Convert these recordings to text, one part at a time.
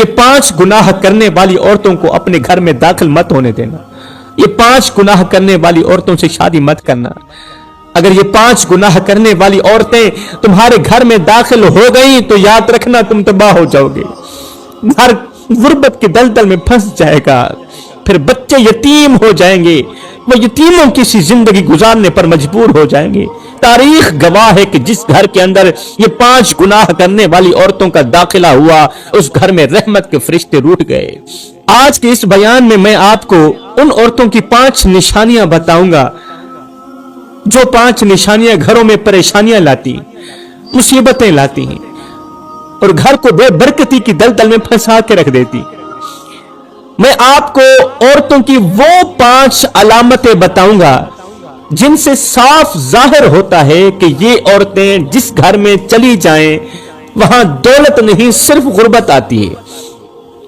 ये 5 गुनाह करने वाली औरतों को अपने घर में दाखिल मत होने देना। ये 5 गुनाह करने वाली औरतों से शादी मत करना। अगर ये 5 गुनाह करने वाली औरतें तुम्हारे घर में दाखिल हो गई तो याद रखना तुम तबाह हो जाओगे। घर गुर्बत के दलदल में फंस जाएगा, फिर बच्चे यतीम हो जाएंगे, वो यतीमों की सी जिंदगी गुजारने पर मजबूर हो जाएंगे। तारीख गवाह है कि जिस घर के अंदर ये 5 गुनाह करने वाली औरतों का दाखिला हुआ, उस घर में रहमत के फरिश्ते रूठ गए। आज के इस बयान में मैं आपको उन औरतों की 5 निशानियां बताऊंगा जो 5 निशानियां घरों में परेशानियां लाती, मुसीबतें लाती हैं और घर को बेबरकती की दलदल में फंसा के रख देती। मैं आपको औरतों की वो 5 अलामतें बताऊंगा जिनसे साफ जाहिर होता है कि ये औरतें जिस घर में चली जाएं वहां दौलत नहीं सिर्फ गुर्बत आती है,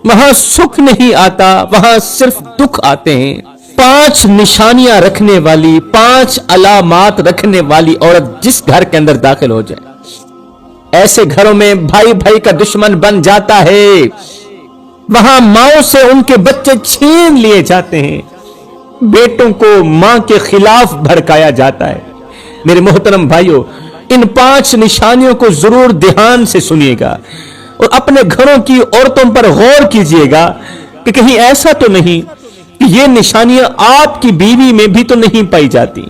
वहां सुख नहीं आता, वहां सिर्फ दुख आते हैं। 5 निशानियां रखने वाली, 5 अलामात रखने वाली औरत जिस घर के अंदर दाखिल हो जाए, ऐसे घरों में भाई भाई का दुश्मन बन जाता है। वहां माओ से उनके बच्चे छीन लिए जाते हैं, बेटों को मां के खिलाफ भड़काया जाता है। मेरे मोहतरम भाइयों, इन 5 निशानियों को जरूर ध्यान से सुनिएगा और अपने घरों की औरतों पर गौर कीजिएगा कि कहीं ऐसा तो नहीं कि ये निशानियां आपकी बीवी में भी तो नहीं पाई जाती,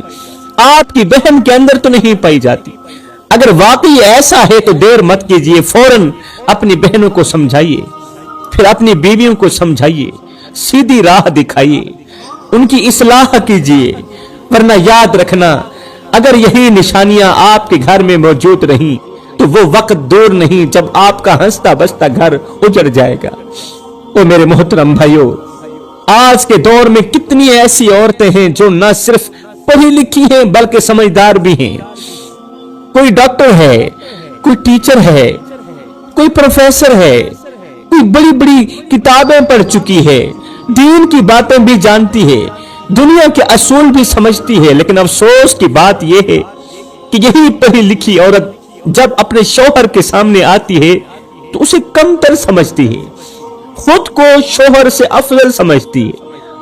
आपकी बहन के अंदर तो नहीं पाई जाती। अगर वाकई ऐसा है तो देर मत कीजिए, फौरन अपनी बहनों को समझाइए, फिर अपनी बीवियों को समझाइए, सीधी राह दिखाइए, उनकी इस्लाह कीजिए। वरना याद रखना, अगर यही निशानियां आपके घर में मौजूद रहीं तो वो वक्त दूर नहीं जब आपका हंसता बसता घर उजड़ जाएगा। ओ मेरे मोहतरम भाइयों, आज के दौर में कितनी ऐसी औरतें हैं जो न सिर्फ पढ़ी लिखी हैं बल्कि समझदार भी हैं। कोई डॉक्टर है, कोई टीचर है, कोई प्रोफेसर है, कोई बड़ी बड़ी किताबें पढ़ चुकी है, दीन की बातें भी जानती है, दुनिया के असूल भी समझती है, लेकिन अफसोस की बात यह है कि यही पढ़ी लिखी औरत जब अपने शौहर के सामने आती है तो उसे कमतर समझती है, खुद को शौहर से अफजल समझती है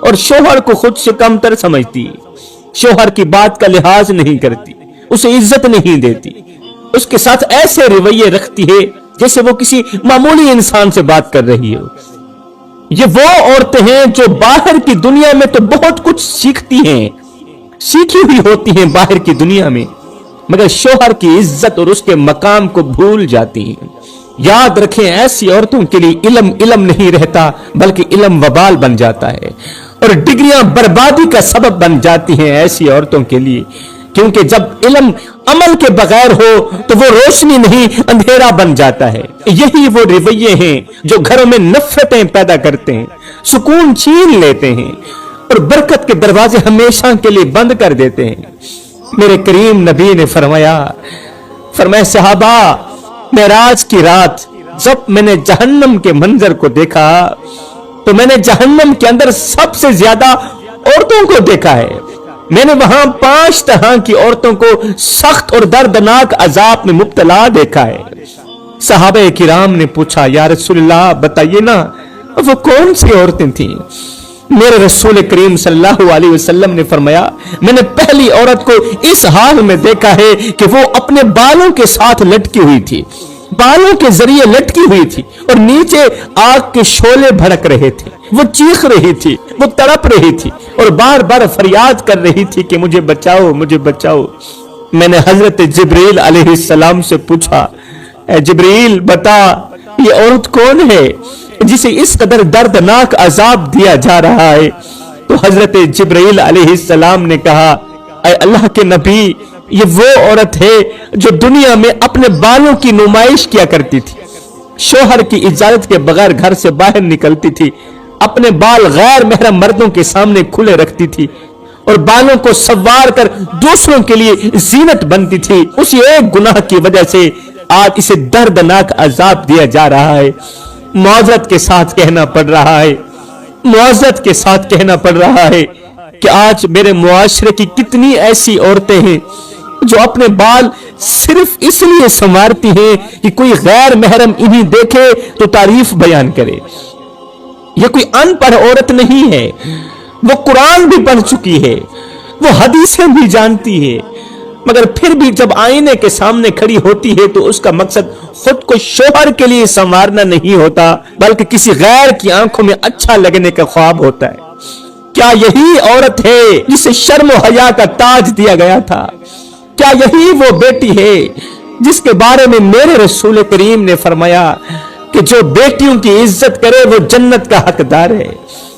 और शौहर को खुद से कमतर समझती है। शौहर की बात का लिहाज नहीं करती, उसे इज्जत नहीं देती, उसके साथ ऐसे रवैये रखती है जैसे वो किसी मामूली इंसान से बात कर रही हो। ये वो औरतें हैं जो बाहर की दुनिया में तो बहुत कुछ सीखती हैं, सीखी हुई होती हैं बाहर की दुनिया में, मगर शौहर की इज्जत और उसके मकाम को भूल जाती हैं। याद रखें, ऐसी औरतों के लिए इल्म नहीं रहता बल्कि इल्म वबाल बन जाता है और डिग्रियां बर्बादी का सबब बन जाती हैं ऐसी औरतों के लिए, क्योंकि जब इल्म अमल के बगैर हो तो वो रोशनी नहीं अंधेरा बन जाता है। यही वो रवैये हैं जो घरों में नफरतें पैदा करते हैं, सुकून छीन लेते हैं और बरकत के दरवाजे हमेशा के लिए बंद कर देते हैं। मेरे करीम नबी ने फरमाया सहाबा, मेराज की रात जब मैंने जहन्नम के मंजर को देखा तो मैंने जहन्नम के अंदर सबसे ज्यादा औरतों को देखा है। मैंने वहां 5 तरह की औरतों को सख्त और दर्दनाक अजाब में मुब्तला देखा है। सहाबे किराम ने पूछा, या रसूलल्लाह बताइए ना वो कौन सी औरतें थीं? मेरे रसूल करीम सल्लल्लाहु अलैहि वसल्लम ने फरमाया, मैंने पहली औरत को इस हाल में देखा है कि वो अपने बालों के साथ लटकी हुई थी, बालों के जरिए लटकी हुई थी और नीचे आग के शोले भड़क रहे थे। वो चीख रही थी, वो तड़प रही थी और बार बार फरियाद कर रही थी कि मुझे बचाओ, मुझे बचाओ। मैंने हजरत जिब्रील अलैहिस्सलाम से पूछा, ए जिब्रील बता, ये औरत कौन है जिसे इस कदर दर्दनाक अजाब दिया जा रहा है? तो हजरत जिब्रील अलैहिस्सलाम ने कहा, ऐ अल्लाह के नबी, ये वो औरत है जो दुनिया में अपने बालों की नुमाइश किया करती थी, शौहर की इजाजत के बगैर घर से बाहर निकलती थी, अपने बाल गैर महरम मर्दों के सामने खुले रखती थी और बालों को संवार कर दूसरों के लिए जीनत बनती थी। उसी एक गुनाह की वजह से आज इसे दर्दनाक अजाब दिया जा रहा है। मुआज़रत के साथ कहना पड़ रहा है, मुआज़रत के साथ कहना पड़ रहा है कि आज मेरे मुआशरे की कितनी ऐसी औरतें हैं जो अपने बाल सिर्फ इसलिए संवारती हैं कि कोई गैर महरम इन्हें देखे तो तारीफ बयान करे। ये कोई अनपढ़ औरत नहीं है, वो कुरान भी पढ़ चुकी है, वो हदीसें भी जानती है, मगर फिर भी जब आईने के सामने खड़ी होती है तो उसका मकसद खुद को शोहर के लिए संवारना नहीं होता, बल्कि किसी गैर की आंखों में अच्छा लगने का ख्वाब होता है। क्या यही औरत है जिसे शर्म और हया का ताज दिया गया था? क्या यही वो बेटी है जिसके बारे में मेरे रसूल करीम ने फरमाया कि जो बेटियों की इज्जत करे वो जन्नत का हकदार है?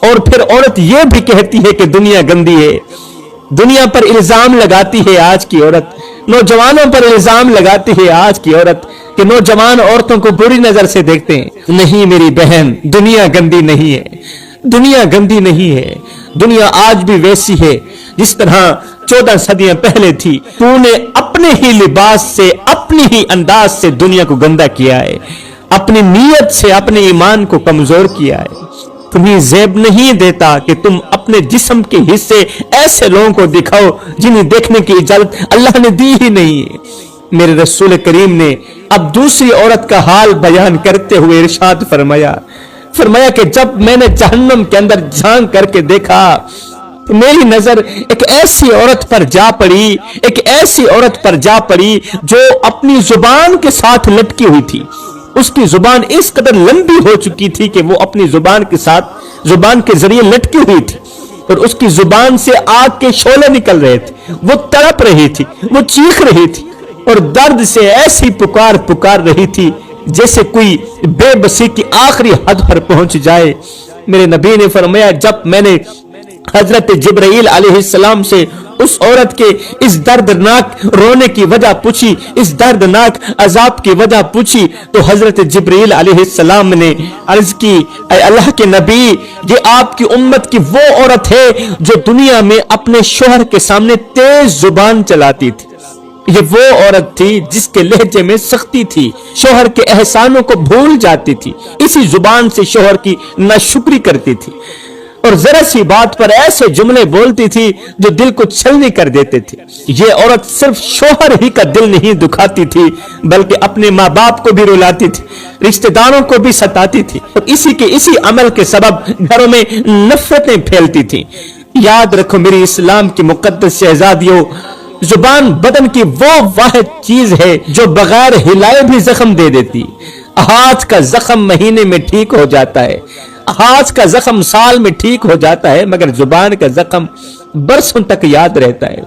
और फिर औरत ये भी कहती है कि दुनिया गंदी है। दुनिया पर इल्जाम लगाती है आज की औरत, नौजवानों पर इल्जाम लगाती है आज की औरत कि नौजवान औरतों को बुरी नजर से देखते हैं। नहीं मेरी बहन, दुनिया गंदी नहीं है, दुनिया गंदी नहीं है। दुनिया आज भी वैसी है जिस तरह 14 सदियां पहले थी। तूने अपने ही लिबास से, अपनी ही अंदाज से दुनिया को गंदा किया है, अपनी नीयत से अपने ईमान को कमजोर किया है। तुम्हें ज़ेब नहीं देता कि तुम अपने जिस्म के हिस्से ऐसे लोगों को दिखाओ जिन्हें देखने की इजाजत अल्लाह ने दी ही नहीं है। मेरे रसूल करीम ने अब दूसरी औरत का हाल बयान करते हुए इरशाद फरमाया कि जब मैंने जहन्नम के अंदर झांक करके देखा तो मेरी नजर एक ऐसी औरत पर जा पड़ी, एक ऐसी औरत पर जा पड़ी जो अपनी जुबान के साथ लटकी हुई थी। उसकी जुबान इस कदर लंबी हो चुकी थी कि वो अपनी जुबान के साथ, जुबान के जरिए लटकी हुई थी और उसकी जुबान से आग के शोले निकल रहे थे। वो तड़प रही थी, वो चीख रही थी और दर्द से ऐसी पुकार रही थी जैसे कोई बेबसी की आखिरी हद पर पहुंच जाए। मेरे नबी ने फरमाया, जब मैंने हजरत जिब्राइल अलैहिस्सलाम से उस औरत के इस दर्दनाक रोने की वजह पूछी, इस दर्दनाक अजाब की वजह पूछी, तो हजरत जिब्राइल अलैहिस्सलाम ने अर्ज की, अल्लाह के नबी, ये आपकी उम्मत की वो औरत है जो दुनिया में अपने शोहर के सामने तेज जुबान चलाती थी। ये वो औरत थी जिसके लहजे में सख्ती थी, शोहर के एहसानों को भूल जाती थी, इसी जुबान से शोहर की नाशुक्री करती थी और जरा सी बात पर ऐसे जुमले बोलती थी जो दिल को छलनी कर देते थे। ये औरत सिर्फ शोहर ही का दिल नहीं दुखाती थी बल्कि अपने माँ बाप को भी रुलाती थी, रिश्तेदारों को भी सताती थी और इसी अमल के सबब घरों में नफरतें फैलती थी। याद रखो मेरी इस्लाम की मुकद्दस शहजादियों, जुबान बदन की वो वाहिद चीज है जो बगैर हिलाए भी जख्म दे देती। हाथ का जख्म महीने में ठीक हो जाता है, हाथ का जख्म साल में ठीक हो जाता है, मगर जुबान का जख्म बरसों तक याद रहता है।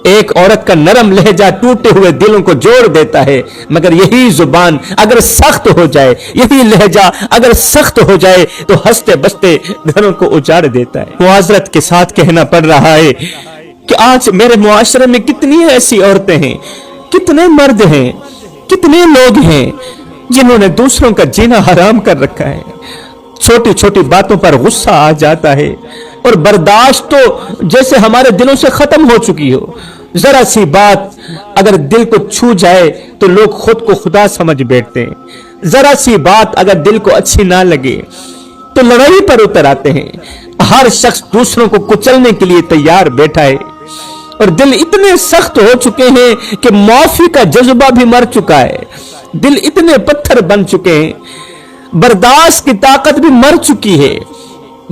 एक औरत का नरम लहजा टूटे हुए दिलों को जोड़ देता है, मगर यही जुबान अगर सख्त हो जाए, यही लहजा अगर सख्त हो जाए तो हंसते बसते घरों को उजाड़ देता है। मुआजरत के साथ कहना पड़ रहा है कि आज मेरे मुआशरे में कितनी ऐसी औरतें हैं, कितने मर्द हैं, कितने लोग हैं जिन्होंने दूसरों का जीना हराम कर रखा है। छोटी छोटी बातों पर गुस्सा आ जाता है और बर्दाश्त तो जैसे हमारे दिलों से खत्म हो चुकी हो। जरा सी बात अगर दिल को छू जाए तो लोग खुद को खुदा समझ बैठते हैं। जरा सी बात अगर दिल को अच्छी ना लगे तो लड़ाई पर उतर आते हैं। हर शख्स दूसरों को कुचलने के लिए तैयार बैठा है और दिल इतने सख्त हो चुके हैं कि माफी का जज्बा भी मर चुका है। दिल इतने पत्थर बन चुके हैं, बर्दाश्त की ताकत भी मर चुकी है।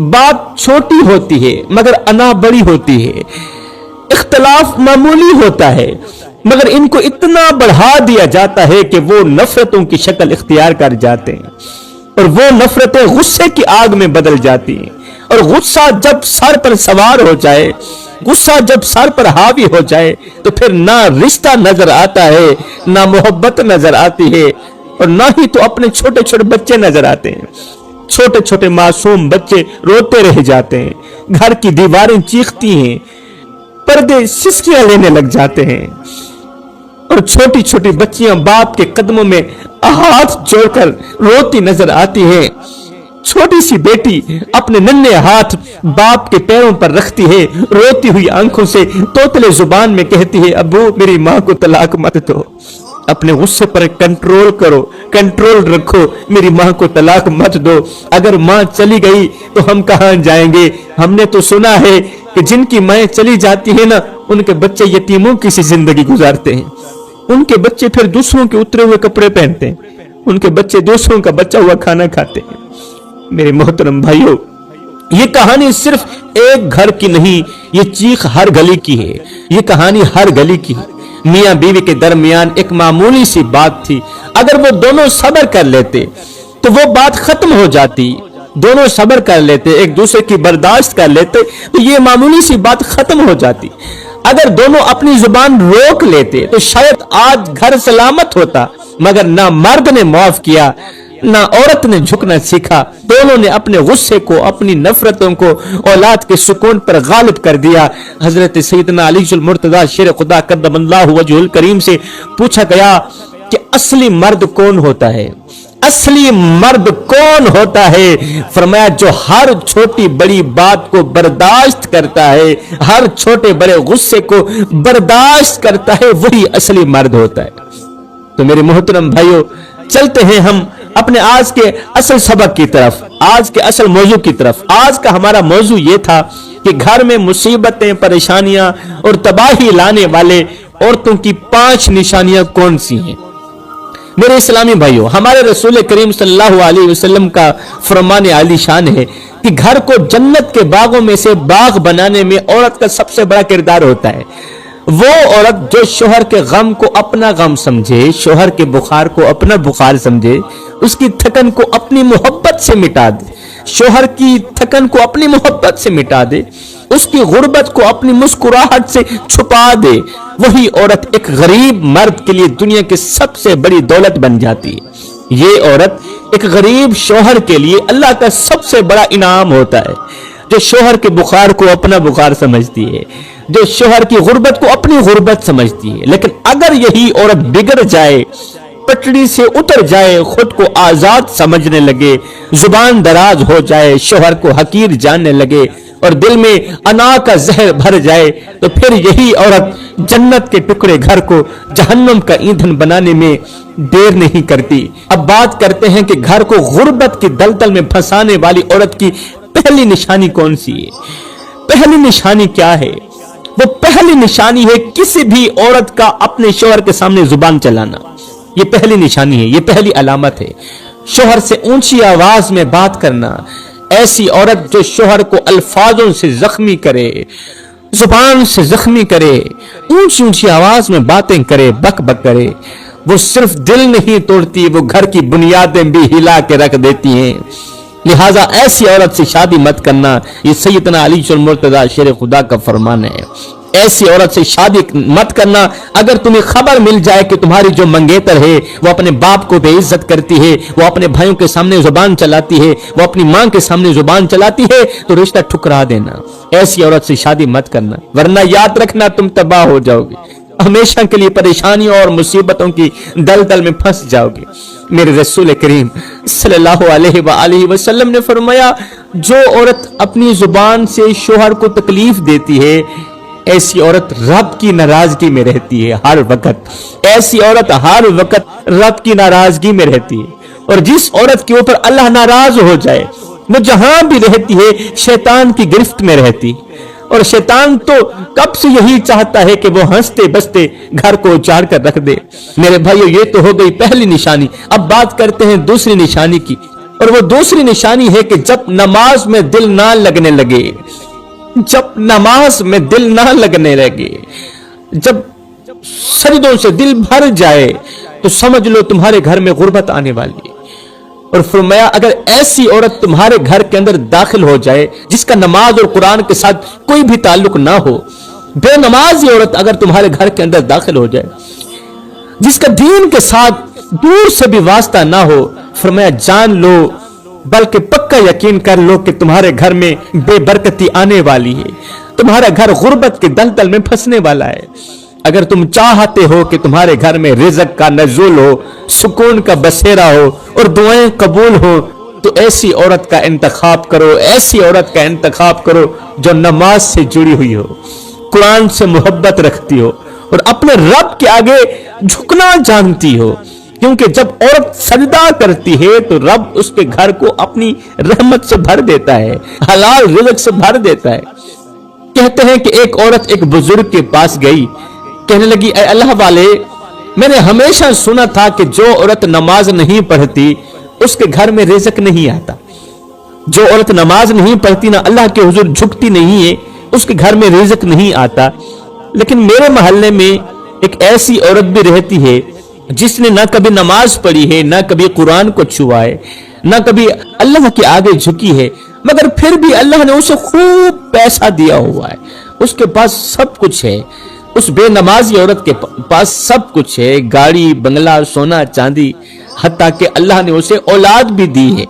बात छोटी होती है मगर अना बड़ी होती है, इख्तलाफ मामूली होता है मगर इनको इतना बढ़ा दिया जाता है कि वो नफरतों की शक्ल इख्तियार कर जाते हैं और वो नफरतें गुस्से की आग में बदल जाती हैं। और गुस्सा जब सर पर सवार हो जाए, गुस्सा जब सर पर हावी हो जाए तो फिर ना रिश्ता नजर आता है, ना मोहब्बत नजर आती है और ना ही तो अपने छोटे छोटे बच्चे नजर आते हैं। छोटे छोटे मासूम बच्चे रोते रह जाते हैं, घर की दीवारें चीखती हैं, पर्दे सिसकियां लेने लग जाते हैं और छोटी छोटी बच्चियां बाप के कदमों में हाथ जोड़कर रोती नजर आती है। छोटी सी बेटी अपने नन्हे हाथ बाप के पैरों पर रखती है, रोती हुई आंखों से तोतले जुबान में कहती है, अब्बू मेरी माँ को तलाक मत दो, अपने गुस्से पर कंट्रोल करो, कंट्रोल रखो, मेरी माँ को तलाक मत दो। अगर माँ चली गई तो हम कहां जाएंगे? हमने तो सुना है कि जिनकी माएं चली जाती है ना ان کے بچے یتیموں کی سی زندگی گزارتے ہیں، ان کے بچے پھر دوسروں کے اترے ہوئے کپڑے پہنتے ہیں، ان کے بچے دوسروں کا بچا ہوا کھانا کھاتے ہیں۔ میرے محترم بھائیوں، یہ کہانی صرف ایک گھر کی نہیں، یہ چیخ ہر گلی کی ہے، یہ کہانی ہر گلی کی ہے۔ میاں بیوی کے درمیان ایک معمولی سی بات تھی، اگر وہ دونوں صبر کر لیتے تو وہ بات ختم ہو جاتی، دونوں صبر کر لیتے، ایک دوسرے کی برداشت کر لیتے تو یہ معمولی سی بات ختم ہو جاتی۔ اگر دونوں اپنی زبان روک لیتے تو شاید آج گھر سلامت ہوتا، مگر نہ مرد نے معاف کیا نہ عورت نے جھکنا سیکھا، دونوں نے اپنے غصے کو، اپنی نفرتوں کو اولاد کے سکون پر غالب کر دیا۔ حضرت سیدنا علی المرتضی شیر خدا قدم اللہ وجہ الکریم سے پوچھا گیا کہ اصلی مرد کون ہوتا ہے؟ اصلی مرد کون ہوتا ہے؟ فرمایا جو ہر چھوٹی بڑی بات کو برداشت کرتا ہے، ہر چھوٹے بڑے غصے کو برداشت کرتا ہے، وہی اصلی مرد ہوتا ہے۔ تو میرے محترم بھائیوں، چلتے ہیں ہم اپنے آج کے اصل سبق کی طرف، آج کے اصل موضوع کی طرف۔ آج کا ہمارا موضوع یہ تھا کہ گھر میں مصیبتیں، پریشانیاں اور تباہی لانے والے عورتوں کی 5 نشانیاں کون سی ہیں؟ میرے اسلامی بھائیوں، ہمارے رسول کریم صلی اللہ علیہ وسلم کا فرمان عالی شان ہے کہ گھر کو جنت کے باغوں میں سے باغ بنانے میں عورت کا سب سے بڑا کردار ہوتا ہے۔ وہ عورت جو شوہر کے غم کو اپنا غم سمجھے، شوہر کے بخار کو اپنا بخار سمجھے، اس کی تھکن کو اپنی محبت سے مٹا دے، شوہر کی تھکن کو اپنی محبت سے مٹا دے، اس کی غربت کو اپنی مسکراہٹ سے چھپا دے، وہی عورت ایک غریب مرد کے لیے دنیا کی سب سے بڑی دولت بن جاتی ہے۔ یہ عورت ایک غریب شوہر کے لیے اللہ کا سب سے بڑا انعام ہوتا ہے، جو شوہر کے بخار کو اپنا بخار سمجھتی ہے، جو شوہر کی غربت کو اپنی غربت سمجھتی ہے۔ لیکن اگر یہی عورت بگڑ جائے، پٹڑی سے اتر جائے، خود کو آزاد سمجھنے لگے، زبان دراز ہو جائے، شوہر کو حقیر جاننے لگے اور دل میں انا کا زہر بھر جائے، تو پھر یہی عورت جنت کے ٹکڑے گھر کو جہنم کا ایندھن بنانے میں دیر نہیں کرتی۔ اب بات کرتے ہیں کہ گھر کو غربت کی دلدل میں پھنسانے والی عورت کی پہلی نشانی کون سی ہے؟ پہلی نشانی کیا ہے؟ وہ پہلی نشانی ہے کسی بھی عورت کا اپنے شوہر کے سامنے زبان چلانا۔ یہ پہلی نشانی ہے، یہ پہلی علامت ہے۔ شوہر سے اونچی آواز میں بات کرنا، ایسی عورت جو شوہر کو الفاظوں سے زخمی کرے، زبان سے زخمی کرے، اونچی اونچی آواز میں باتیں کرے، بک بک کرے، وہ صرف دل نہیں توڑتی، وہ گھر کی بنیادیں بھی ہلا کے رکھ دیتی ہیں۔ لہٰذا ایسی عورت سے شادی مت کرنا، یہ سیدنا علی المرتضی شیر خدا کا فرمان ہے۔ ایسی عورت سے شادی مت کرنا اگر تمہیں خبر مل جائے کہ تمہاری جو منگیتر ہے وہ اپنے باپ کو بے عزت کرتی ہے، وہ اپنے بھائیوں کے سامنے زبان چلاتی ہے، وہ اپنی ماں کے سامنے زبان چلاتی ہے، تو رشتہ ٹھکرا دینا۔ ایسی عورت سے شادی مت کرنا، ورنہ یاد رکھنا تم تباہ ہو جاؤ گے، ہمیشہ کے لیے پریشانیوں اور مصیبتوں کی دلدل میں پھنس جاؤ گے۔ میرے رسول کریم صلی اللہ علیہ وآلہ وسلم نے فرمایا، جو عورت اپنی زبان سے شوہر کو تکلیف دیتی ہے، ایسی عورت رب کی ناراضگی میں رہتی ہے ہر وقت۔ ایسی عورت ہر وقت رب کی ناراضگی میں رہتی ہے، اور جس عورت کے اوپر اللہ ناراض ہو جائے، وہ جہاں بھی رہتی ہے شیطان کی گرفت میں رہتی، اور شیطان تو کب سے یہی چاہتا ہے کہ وہ ہنستے بستے گھر کو اجاڑ کر رکھ دے۔ میرے بھائیو، یہ تو ہو گئی پہلی نشانی۔ اب بات کرتے ہیں دوسری نشانی کی، اور وہ دوسری نشانی ہے کہ جب نماز میں دل نہ لگنے لگے، جب نماز میں دل نہ لگنے لگے، جب سجدوں سے دل بھر جائے، تو سمجھ لو تمہارے گھر میں غربت آنے والی ہے۔ اور فرمایا، اگر ایسی عورت تمہارے گھر کے اندر داخل ہو جائے جس کا نماز اور قرآن کے ساتھ کوئی بھی تعلق نہ ہو، بے نمازی عورت اگر تمہارے گھر کے اندر داخل ہو جائے، جس کا دین کے ساتھ دور سے بھی واسطہ نہ ہو، فرمایا جان لو، بلکہ پکا یقین کر لو کہ تمہارے گھر میں بے برکتی آنے والی ہے، تمہارا گھر غربت کے دلدل میں پھنسنے والا ہے۔ اگر تم چاہتے ہو کہ تمہارے گھر میں رزق کا نزول ہو، سکون کا بسیرا ہو اور دعائیں قبول ہو، تو ایسی عورت کا انتخاب کرو، ایسی عورت کا انتخاب کرو جو نماز سے جڑی ہوئی ہو، قرآن سے محبت رکھتی ہو، اور اپنے رب کے آگے جھکنا جانتی ہو۔ کیونکہ جب عورت سجدہ کرتی ہے تو رب اس کے گھر کو اپنی رحمت سے بھر دیتا ہے، حلال رزق سے بھر دیتا ہے۔ کہتے ہیں کہ ایک عورت ایک بزرگ کے پاس گئی، کہنے لگی اے اللہ والے، میں نے ہمیشہ سنا تھا کہ جو عورت نماز نہیں پڑھتی اس کے گھر میں رزق نہیں آتا، جو عورت نماز نہیں پڑھتی نہ اللہ کے حضور جھکتی نہیں ہے اس کے گھر میں رزق نہیں آتا، لیکن میرے محلے میں ایک ایسی عورت بھی رہتی ہے جس نے نہ کبھی نماز پڑھی ہے، نہ کبھی قرآن کو چھوا ہے، نہ کبھی اللہ کے آگے جھکی ہے، مگر پھر بھی اللہ نے اسے خوب پیسہ دیا ہوا ہے، اس کے پاس سب کچھ ہے، اس بے نمازی عورت کے پاس سب کچھ ہے، گاڑی، بنگلہ، سونا، چاندی، حتیٰ کہ اللہ نے اسے اولاد بھی دی ہے،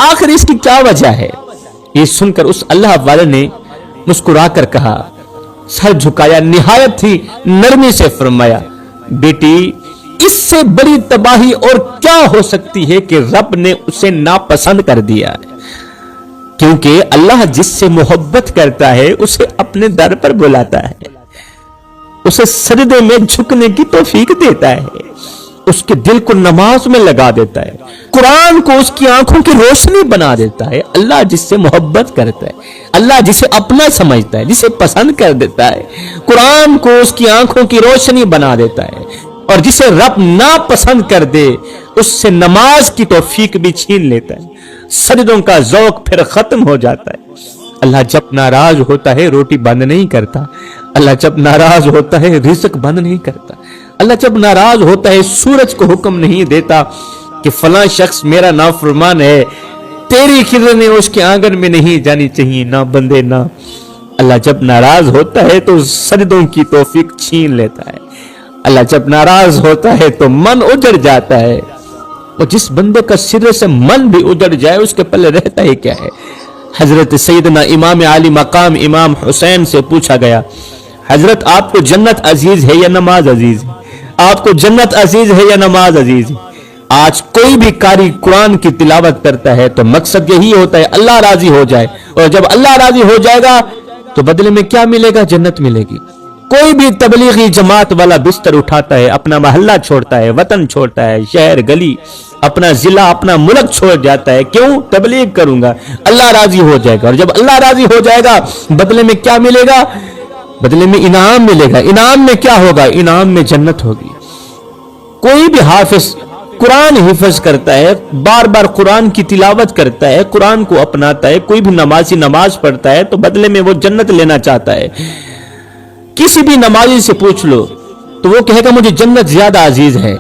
آخر اس کی کیا وجہ ہے؟ یہ سن کر اس اللہ والے نے مسکرا کر کہا، سر جھکایا، نہایت ہی نرمی سے فرمایا، بیٹی اس سے بڑی تباہی اور کیا ہو سکتی ہے کہ رب نے اسے ناپسند کر دیا ہے، کیونکہ اللہ جس سے محبت کرتا ہے اسے اپنے در پر بلاتا ہے، اسے سجدے میں جھکنے کی توفیق دیتا ہے، اس کے دل کو نماز میں لگا دیتا ہے، قرآن کو اس کی آنکھوں کی روشنی بنا دیتا ہے۔ اللہ جس سے محبت کرتا ہے، اللہ جسے اپنا سمجھتا ہے، جسے پسند کر دیتا ہے، قرآن کو اس کی آنکھوں کی روشنی بنا دیتا ہے، اور جسے رب ناپسند کر دے اس سے نماز کی توفیق بھی چھین لیتا ہے، سجدوں کا ذوق پھر ختم ہو جاتا ہے۔ اللہ جب ناراض ہوتا ہے روٹی بند نہیں کرتا، اللہ جب ناراض ہوتا ہے رزق بند نہیں کرتا، اللہ جب ناراض ہوتا ہے سورج کو حکم نہیں دیتا کہ فلاں شخص میرا نافرمان ہے، تیری کرنیں اس کے آنگن میں نہیں جانی چاہیے، نہ بندے نہ۔ اللہ جب ناراض ہوتا ہے تو سجدوں کی توفیق چھین لیتا ہے، اللہ جب ناراض ہوتا ہے تو من اجڑ جاتا ہے، اور جس بندے کا سرے سے من بھی اجڑ جائے اس کے پلے رہتا ہی کیا ہے؟ حضرت سیدنا امام عالی مقام امام حسین سے پوچھا گیا، حضرت آپ کو جنت عزیز ہے یا نماز عزیز ہے؟ آپ کو جنت عزیز ہے یا نماز عزیز ہے؟ آج کوئی بھی قاری قرآن کی تلاوت کرتا ہے تو مقصد یہی ہوتا ہے اللہ راضی ہو جائے، اور جب اللہ راضی ہو جائے گا تو بدلے میں کیا ملے گا؟ جنت ملے گی۔ کوئی بھی تبلیغی جماعت والا بستر اٹھاتا ہے، اپنا محلہ چھوڑتا ہے، وطن چھوڑتا ہے، شہر گلی، اپنا ضلع، اپنا ملک چھوڑ جاتا ہے، کیوں؟ تبلیغ کروں گا، اللہ راضی ہو جائے گا، اور جب اللہ راضی ہو جائے گا بدلے میں کیا ملے گا؟ بدلے میں انعام ملے گا۔ انعام میں کیا ہوگا؟ انعام میں جنت ہوگی۔ کوئی بھی حافظ قرآن حفظ کرتا ہے، بار بار قرآن کی تلاوت کرتا ہے، قرآن کو اپناتا ہے، کوئی بھی نمازی نماز پڑھتا ہے تو بدلے میں وہ جنت لینا چاہتا ہے۔ کسی بھی نمازی سے پوچھ لو تو وہ کہے گا مجھے جنت زیادہ عزیز ہے،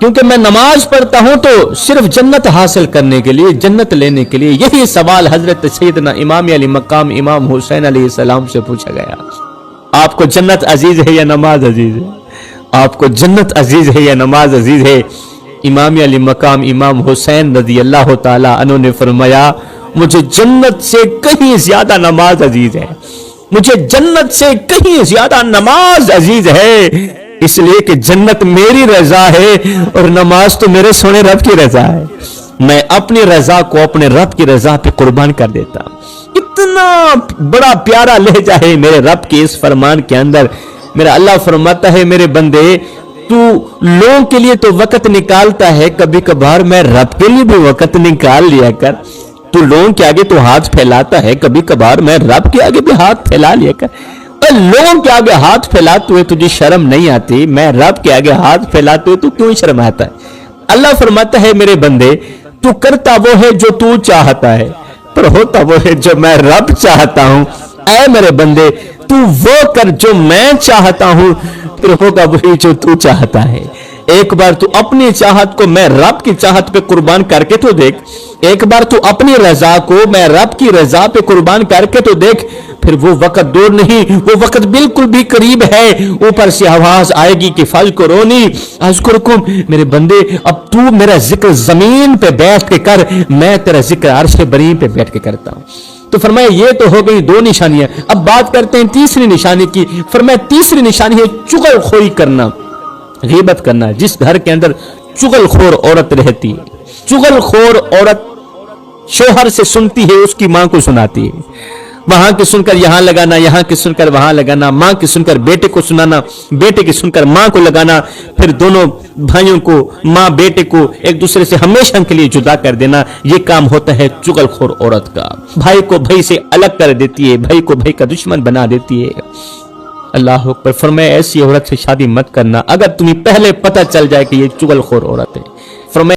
کیونکہ میں نماز پڑھتا ہوں تو صرف جنت حاصل کرنے کے لیے، جنت لینے کے لیے۔ یہی سوال حضرت سیدنا امام علی مقام امام حسین علیہ السلام سے پوچھا گیا، آپ کو جنت عزیز ہے یا نماز عزیز ہے؟ آپ کو جنت عزیز ہے یا نماز عزیز ہے؟ امام علی مقام امام حسین رضی اللہ تعالی عنہ نے فرمایا، مجھے جنت سے کہیں زیادہ نماز عزیز ہے، مجھے جنت سے کہیں زیادہ نماز عزیز ہے، اس لیے کہ جنت میری رضا ہے اور نماز تو میرے سونے رب کی رضا ہے، میں اپنی رضا کو اپنے رب کی رضا پہ قربان کر دیتا ہوں۔ اتنا بڑا پیارا لہجہ ہے میرے رب کے اس فرمان کے اندر۔ میرا اللہ فرماتا ہے، میرے بندے تو لوگوں کے لیے تو وقت نکالتا ہے، کبھی کبھار میں رب کے لیے بھی وقت نکال لیا کر۔ تو لوگوں کے آگے تو ہاتھ پھیلاتا ہے، کبھی کبھار میں رب کے آگے بھی ہاتھ پھیلا لیا کر۔ اور لوگوں کے آگے ہاتھ پھیلاتے ہوئے تجھے شرم نہیں آتی، میں رب کے آگے ہاتھ پھیلاتے ہوئے تو کیوں شرم آتا ہے؟ اللہ فرماتا ہے، میرے بندے تو کرتا وہ ہے جو تو چاہتا ہے، پر ہوتا وہ ہے جو میں رب چاہتا ہوں۔ اے میرے بندے تو وہ کر جو میں چاہتا ہوں، پھر ہوگا وہی جو تو چاہتا ہے۔ ایک بار تو اپنی چاہت کو میں رب کی چاہت پہ قربان کر کے تو دیکھ، ایک بار تو اپنی رضا کو میں رب کی رضا پہ قربان کر کے تو دیکھ، پھر وہ وقت دور نہیں، وہ وقت بالکل بھی قریب ہے۔ اوپر سے آواز آئے گی کہ فَاذْكُرُونِی اذکرکم، میرے بندے اب تو میرا ذکر زمین پہ بیٹھ کے کر، میں تیرا ذکر عرش بریں پہ بیٹھ کے کرتا ہوں۔ تو فرمایا یہ تو ہو گئی دو نشانیاں، اب بات کرتے ہیں تیسری نشانی کی۔ فرمایا تیسری نشانی ہے چغل خوری کرنا، غیبت کرنا۔ جس گھر کے اندر چغل خور عورت رہتی ہے، چغل خور عورت شوہر سے سنتی ہے، اس کی ماں کو سناتی ہے، वहां की सुनकर यहां लगाना, यहां की सुनकर वहां लगाना, मां की सुनकर बेटे को सुनाना, बेटे की सुनकर मां को लगाना, फिर दोनों भाइयों को, मां बेटे को एक दूसरे से हमेशा के लिए जुदा कर देना। यह काम होता है चुगलखोर औरत का। भाई को भाई से अलग कर देती है, भाई को भाई का दुश्मन बना देती है। अल्लाह अकबर। फरमाया ऐसी औरत से शादी मत करना अगर तुम्हें पहले पता चल जाए कि ये चुगलखोर औरत है। फरमाया